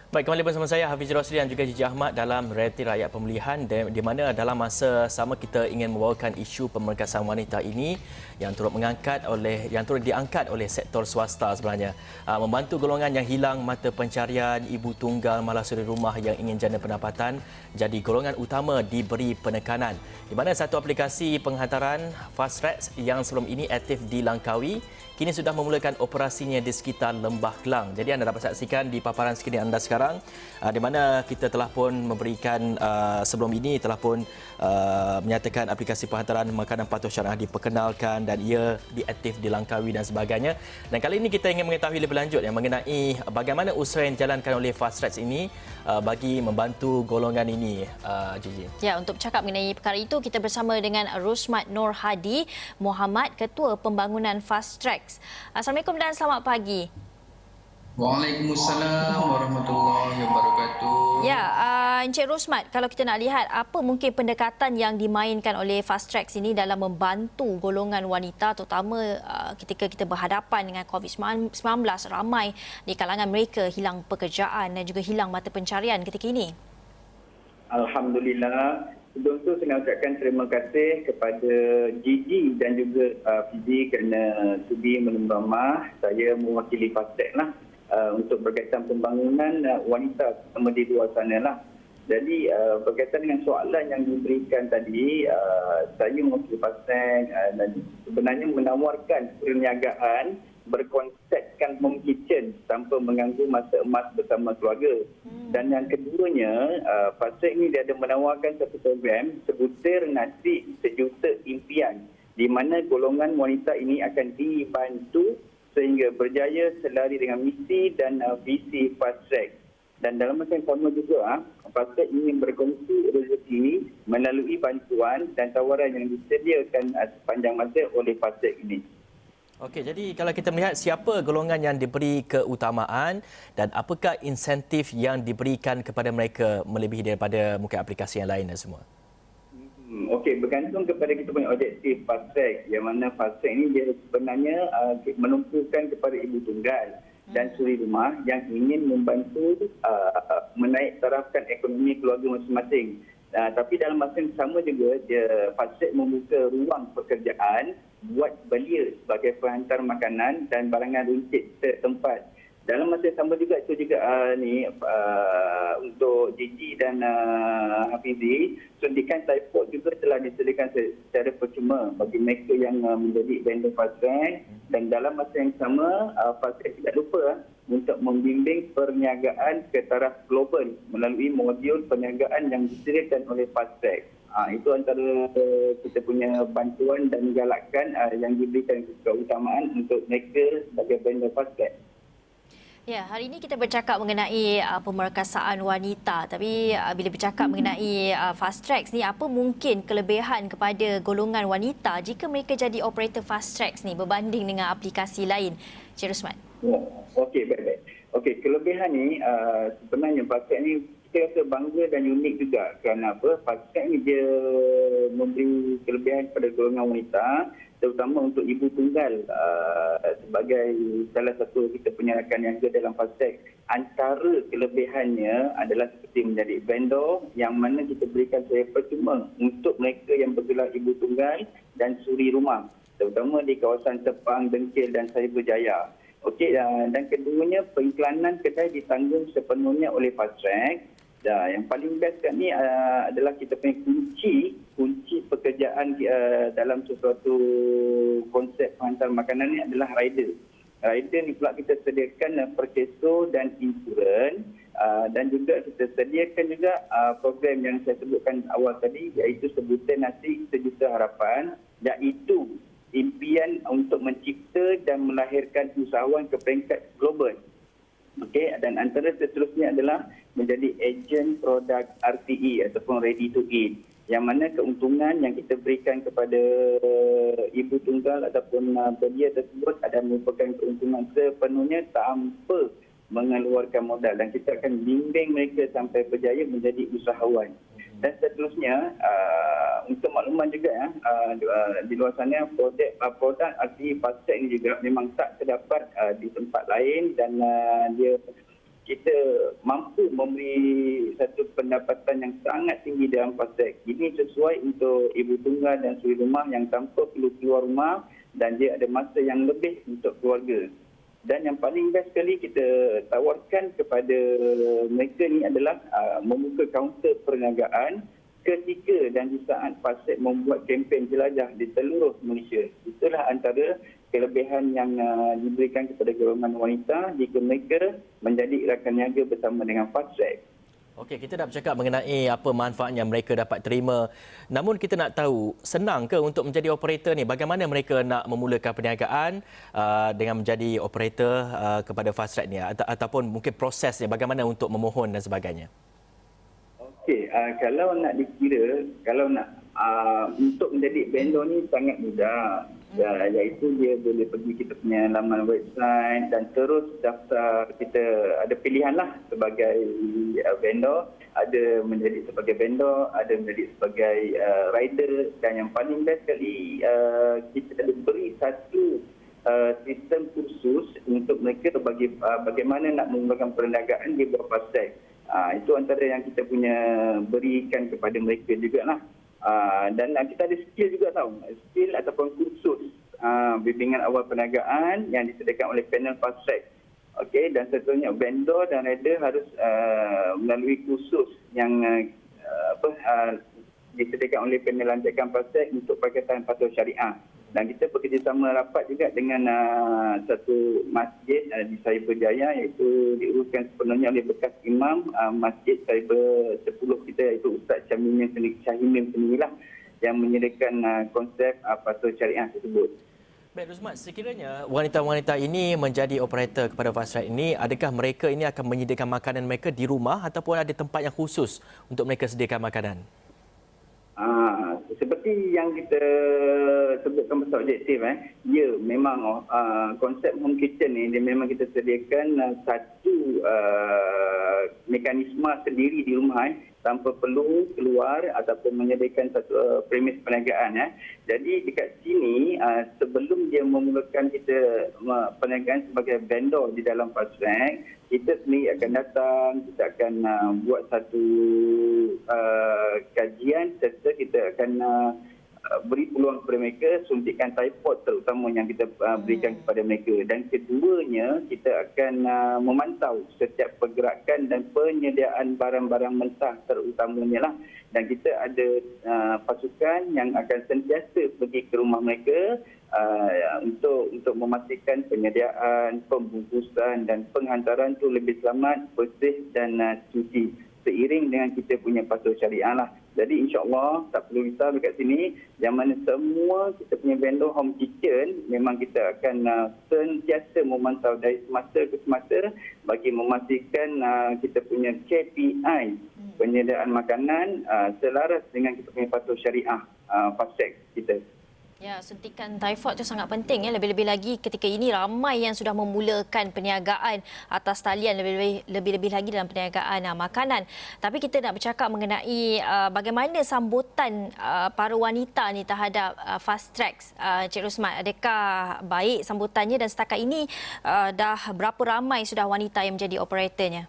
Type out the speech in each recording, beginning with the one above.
Baik, kembali bersama saya Hafiz Rosli dan juga Gigi Ahmad dalam Realiti Rakyat Pemulihan di mana dalam masa sama kita ingin membawakan isu pemerkasaan wanita ini yang turut diangkat oleh sektor swasta sebenarnya. Membantu golongan yang hilang mata pencarian, ibu tunggal, malasuri rumah yang ingin jana pendapatan jadi golongan utama diberi penekanan. Di mana satu aplikasi penghantaran Fast Track yang sebelum ini aktif di Langkawi kini sudah memulakan operasinya di sekitar Lembah Kelang. Jadi anda dapat saksikan di paparan skrin anda sekarang di mana kita telah pun memberikan sebelum ini telah pun menyatakan aplikasi penghantaran makanan patuh syariah diperkenalkan dan ia diaktif di Langkawi dan sebagainya. Dan kali ini kita ingin mengetahui lebih lanjut mengenai bagaimana usaha yang dijalankan oleh Fast Track ini bagi membantu golongan ini, Gigi. Ya, untuk bercakap mengenai perkara itu kita bersama dengan Rosmat Nur Hadi Muhammad, Ketua Pembangunan Fast Track. Assalamualaikum dan selamat pagi. Waalaikumsalam warahmatullahi wabarakatuh. Ya, Encik Rosmat, kalau kita nak lihat apa mungkin pendekatan yang dimainkan oleh Fast Track ini dalam membantu golongan wanita terutama ketika kita berhadapan dengan COVID-19, ramai di kalangan mereka hilang pekerjaan dan juga hilang mata pencarian ketika ini. Alhamdulillah. Sebelum itu saya nak ucapkan terima kasih kepada Gigi dan juga Fizi kerana sudi menyumbang saya mewakili Fast Track lah untuk berkaitan pembangunan wanita terutama di luar sana lah. Jadi berkaitan dengan soalan yang diberikan tadi, saya mewakili Fast Track dan sebenarnya menawarkan perniagaan berkonsepkan home kitchen tanpa mengganggu masa emas bersama keluarga. Dan yang keduanya, Fast Track ini dia ada menawarkan satu program sebutir nasi sejuta impian di mana golongan wanita ini akan dibantu sehingga berjaya selari dengan misi dan visi Fast Track. Dan dalam masa yang sama juga, Fast Track ingin berkongsi rezeki melalui bantuan dan tawaran yang disediakan sepanjang masa oleh Fast Track ini. Okey, jadi kalau kita melihat siapa golongan yang diberi keutamaan dan apakah insentif yang diberikan kepada mereka melebihi daripada mungkin aplikasi yang lain dan semua? Okey, bergantung kepada kita punya objektif Fast Track, yang mana Fast Track ini dia sebenarnya menumpukan kepada ibu tunggal dan suri rumah yang ingin membantu menaik tarafkan ekonomi keluarga masing-masing. Tapi dalam masa yang sama juga, Fast Track membuka ruang pekerjaan buat belia sebagai penghantar makanan dan barangan runcit setempat. Dalam masa yang sama juga itu juga untuk Gigi dan Hafizi, suntikan tripod juga telah disediakan secara percuma bagi mereka yang menjadi vendor Fast Track. Dan dalam masa yang sama, Fast Track tidak lupa untuk membimbing perniagaan ke taraf global melalui modul perniagaan yang disediakan oleh Fast Track. Itu antara kita punya bantuan dan galakan yang diberikan keutamaan untuk mereka sebagai vendor Fast Track. Ya, hari ini kita bercakap mengenai pemerkasaan wanita. Tapi bila bercakap mengenai Fast Track ni, apa mungkin kelebihan kepada golongan wanita jika mereka jadi operator Fast Track ni berbanding dengan aplikasi lain? Cik Rosmat. Okey, baik-baik. Okey, kelebihan ni sebenarnya Fast Track ni kita rasa bangga dan unik juga. Kerana apa? Fast Track ni dia memberi kelebihan kepada golongan wanita, terutama untuk ibu tunggal sebagai salah satu kita punya rakan yang ada dalam Fast Track. Antara kelebihannya adalah seperti menjadi vendor yang mana kita berikan secara percuma untuk mereka yang bergelar ibu tunggal dan suri rumah, terutama di kawasan Sepang, Dengkil dan Cyberjaya. Okey, dan keduanya pengiklanan kedai ditanggung sepenuhnya oleh Fast Track. Yang paling best kat ni adalah kita punya kunci pekerjaan dalam sesuatu konsep penghantar makanan ni adalah rider. Rider ni pula kita sediakan perkeso dan insurans, dan juga kita sediakan juga program yang saya sebutkan awal tadi, iaitu sebutan nasi sejuta harapan, iaitu impian untuk mencipta dan melahirkan usahawan ke peringkat global. Okey, dan antara seterusnya adalah menjadi ejen produk RTE ataupun ready to eat, yang mana keuntungan yang kita berikan kepada ibu tunggal ataupun belia tersebut adalah merupakan keuntungan sepenuhnya tanpa mengeluarkan modal, dan kita akan bimbing mereka sampai berjaya menjadi usahawan. Dan seterusnya, untuk makluman juga di luar sana, produk RTE Fast Track ini juga memang tak terdapat di tempat lain, dan dia kita mampu memberi satu pendapatan yang sangat tinggi dalam fast track. Ini sesuai untuk ibu tunggal dan suri rumah yang tanpa perlu keluar rumah dan dia ada masa yang lebih untuk keluarga. Dan yang paling best sekali kita tawarkan kepada mereka ni adalah membuka kaunter perniagaan ketika dan di saat FASTag membuat kempen jelajah di seluruh Malaysia. Itulah antara kelebihan yang diberikan kepada golongan wanita jika mereka menjadi rakan niaga bersama dengan FASTag. Okey, kita dah bercakap mengenai apa manfaat yang mereka dapat terima. Namun kita nak tahu, senang ke untuk menjadi operator ni? Bagaimana mereka nak memulakan perniagaan dengan menjadi operator kepada FASTag ni? Ataupun mungkin prosesnya, bagaimana untuk memohon dan sebagainya? Okey, kalau nak dikira, kalau nak untuk menjadi vendor ni sangat mudah. Iaitu dia boleh pergi kita punya laman website dan terus daftar. Kita ada pilihan lah sebagai vendor, ada menjadi sebagai vendor, ada menjadi sebagai rider, dan yang paling best sekali kita ada beri satu sistem kursus untuk mereka bagaimana nak menggunakan perniagaan di bawah FASTag. Itu antara yang kita punya berikan kepada mereka jugalah. Dan kita ada skill juga skill ataupun kursus bimbingan awal perniagaan yang disediakan oleh panel FASTag. Okey, dan seterusnya vendor dan rider harus melalui kursus yang disediakan oleh panel lancakan FASTag untuk pakatan patuh syariah. Dan kita bekerjasama rapat juga dengan satu masjid di Cyberjaya, iaitu diuruskan sepenuhnya oleh bekas imam Masjid Cyber 10 kita, iaitu Ustaz Syahimim sendiri lah yang menyediakan konsep patuh syariah tersebut. Baik, Rosmat, sekiranya wanita-wanita ini menjadi operator kepada FASTag ini, adakah mereka ini akan menyediakan makanan mereka di rumah ataupun ada tempat yang khusus untuk mereka sediakan makanan? Seperti yang kita sebutkan pasal objektif, ya memang konsep home kitchen ni dia memang kita sediakan satu mekanisme sendiri di rumah tanpa perlu keluar ataupun menyediakan satu premis perniagaan. Jadi dekat sini sebelum dia memulakan kita perniagaan sebagai vendor di dalam FASTag, kita sendiri akan datang, kita akan buat satu kajian serta kita akan beri peluang kepada mereka suntikan typhoid terutama yang kita berikan kepada mereka. Dan keduanya, kita akan memantau setiap pergerakan dan penyediaan barang-barang mentah terutamanya lah. Dan kita ada pasukan yang akan sentiasa pergi ke rumah mereka untuk memastikan penyediaan, pembungkusan dan penghantaran tu lebih selamat, bersih dan suci seiring dengan kita punya patuh syariah lah. Jadi insya-Allah tak perlu risau dekat sini, yang mana semua kita punya vendor home kitchen memang kita akan sentiasa memantau dari semasa ke semasa bagi memastikan kita punya KPI penyediaan makanan selaras dengan kita punya patuh syariah FASTag kita. Ya, suntikan typhoid itu sangat penting ya, lebih-lebih lagi ketika ini ramai yang sudah memulakan perniagaan atas talian, lebih-lebih lagi dalam perniagaan makanan. Tapi kita nak bercakap mengenai bagaimana sambutan para wanita ni terhadap FASTag. Cik Rosmat, adakah baik sambutannya dan setakat ini dah berapa ramai sudah wanita yang menjadi operatornya?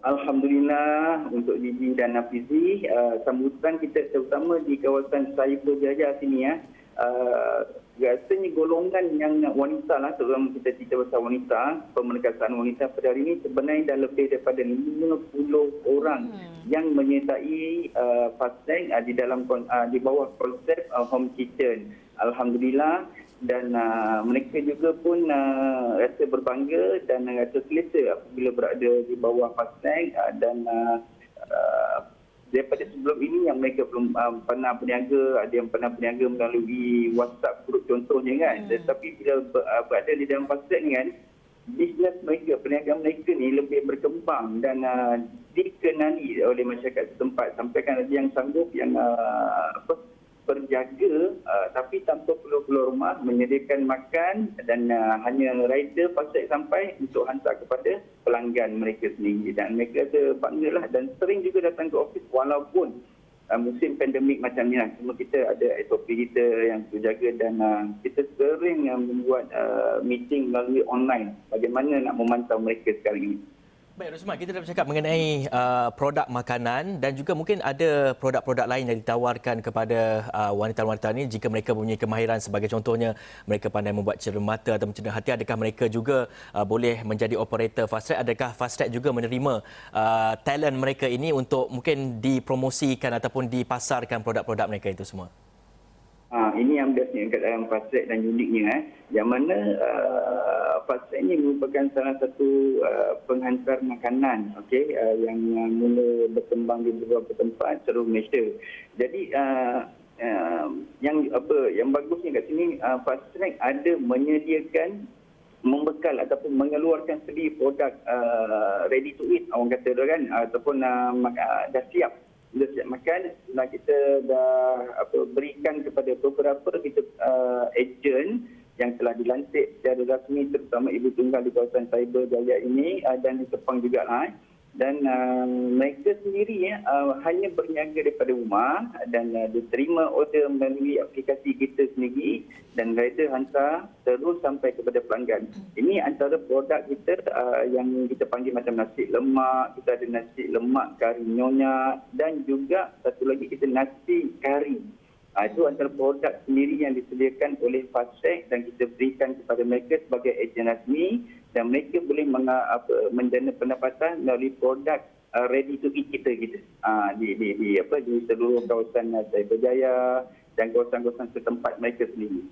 Alhamdulillah untuk Gigi dan Nafizi, sambutan kita terutama di kawasan Cyberjaya sini rasanya golongan yang wanita lah, terutama kita cerita pasal wanita, pemerkasaan wanita pada hari ini sebenarnya dah lebih daripada 50 orang yang menyertai FASTag di bawah konsep home kitchen. Alhamdulillah. Dan mereka juga pun rasa berbangga dan rasa selesa apabila berada di bawah FASTag dan daripada sebelum ini yang mereka belum pernah berniaga, ada yang pernah berniaga melalui WhatsApp group contohnya kan. Tetapi bila berada di dalam FASTag ni kan, bisnes mereka, perniagaan mereka ni lebih berkembang dan dikenali oleh masyarakat setempat. Sampai kan ada yang sanggup yang berjaga tapi tanpa perlu keluar rumah, menyediakan makan dan hanya rider FASTag sampai untuk hantar kepada pelanggan mereka sendiri. Dan mereka ada banggalah dan sering juga datang ke office walaupun musim pandemik macam ni lah. Cuma kita ada SOP kita yang terjaga dan kita sering membuat meeting melalui online bagaimana nak memantau mereka sekarang ini. Baik, Rosmat, kita dah bercakap mengenai produk makanan dan juga mungkin ada produk-produk lain yang ditawarkan kepada wanita-wanita ini jika mereka mempunyai kemahiran, sebagai contohnya mereka pandai membuat cermin mata atau cermin hati. Adakah mereka juga boleh menjadi operator fast track? Adakah fast track juga menerima talent mereka ini untuk mungkin dipromosikan ataupun dipasarkan produk-produk mereka itu semua? Ini yang bestnya dalam fast track dan uniknya, yang mana fast track ini merupakan salah satu penghantar makanan, yang mula berkembang di beberapa tempat seluruh Malaysia. Jadi yang bagusnya kat sini, fast track ada menyediakan, membekal ataupun mengeluarkan sendiri produk ready to eat, orang kata tu kan, ataupun dah siap makan. Kita dah berikan kepada beberapa kita ejen yang telah dilantik secara rasmi, terutama ibu tunggal di kawasan Cyberjaya ini dan di Sepang juga lah. Dan mereka sendiri hanya berniaga daripada rumah dan diterima order melalui aplikasi kita sendiri dan rider hantar terus sampai kepada pelanggan. Ini antara produk kita yang kita panggil macam nasi lemak, kita ada nasi lemak kari nyonya dan juga satu lagi kita nasi kari. Itu antara produk sendiri yang disediakan oleh Fast Track dan kita berikan kepada mereka sebagai ejen rasmi dan mereka boleh menjana pendapatan melalui produk ready to eat kita di seluruh kawasan Cyberjaya dan kawasan-kawasan setempat mereka sendiri.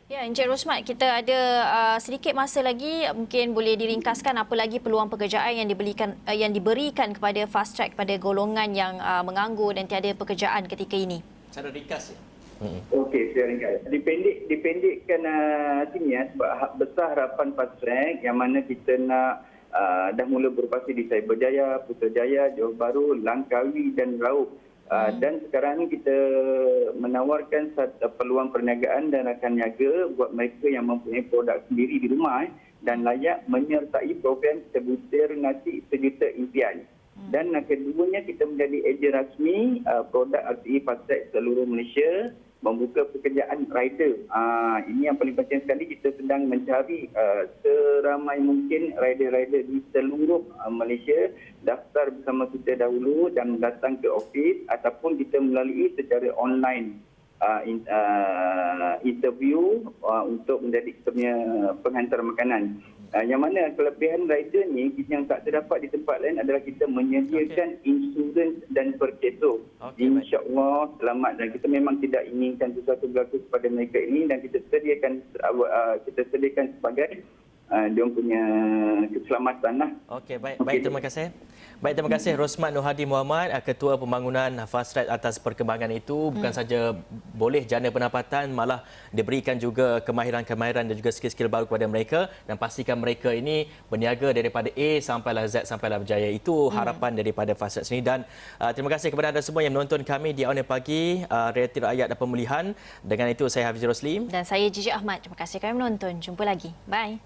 Ya, Encik Rosmat, kita ada sedikit masa lagi, mungkin boleh diringkaskan apa lagi peluang pekerjaan yang diberikan kepada Fast Track pada golongan yang menganggur dan tiada pekerjaan ketika ini? Secara ringkas ya. Okey, saya ringkas. Dipendekkan sini sebab besar harapan Fast Track yang mana kita nak dah mula beroperasi di Cyberjaya, Putrajaya, Johor Bahru, Langkawi dan Raub. Dan sekarang ini kita menawarkan peluang perniagaan dan rakan niaga buat mereka yang mempunyai produk sendiri di rumah dan layak menyertai program Sebutir Nasi Sejuta Impian. Dan keduanya kita menjadi ejen rasmi produk RTE Fast Track seluruh Malaysia, membuka pekerjaan rider. Ini yang paling penting sekali, kita sedang mencari seramai mungkin rider-rider di seluruh Malaysia daftar bersama kita dahulu dan datang ke ofis ataupun kita melalui secara online interview untuk menjadi kita punya penghantar makanan. Yang mana kelebihan rider ni yang tak terdapat di tempat lain adalah kita menyediakan insurans dan perkeso. InsyaAllah selamat, dan kita memang tidak inginkan sesuatu berlaku kepada mereka ini dan kita sediakan sebagai dia punya keselamatan lah. Okey, baik, terima kasih. Baik, terima kasih Rosmat Nur Hadi Muhammad, Ketua Pembangunan Fast Track, atas perkembangan itu. Bukan saja boleh jana pendapatan, malah diberikan juga kemahiran-kemahiran dan juga skill-skill baru kepada mereka dan pastikan mereka ini berniaga daripada A sampailah Z sampailah berjaya. Itu harapan daripada Fast Track sini. Dan terima kasih kepada anda semua yang menonton kami di Awal Pagi, Realiti Rakyat dan Pemulihan. Dengan itu saya Hafiz Roslim dan saya Gigi Ahmad. Terima kasih kerana menonton. Jumpa lagi. Bye.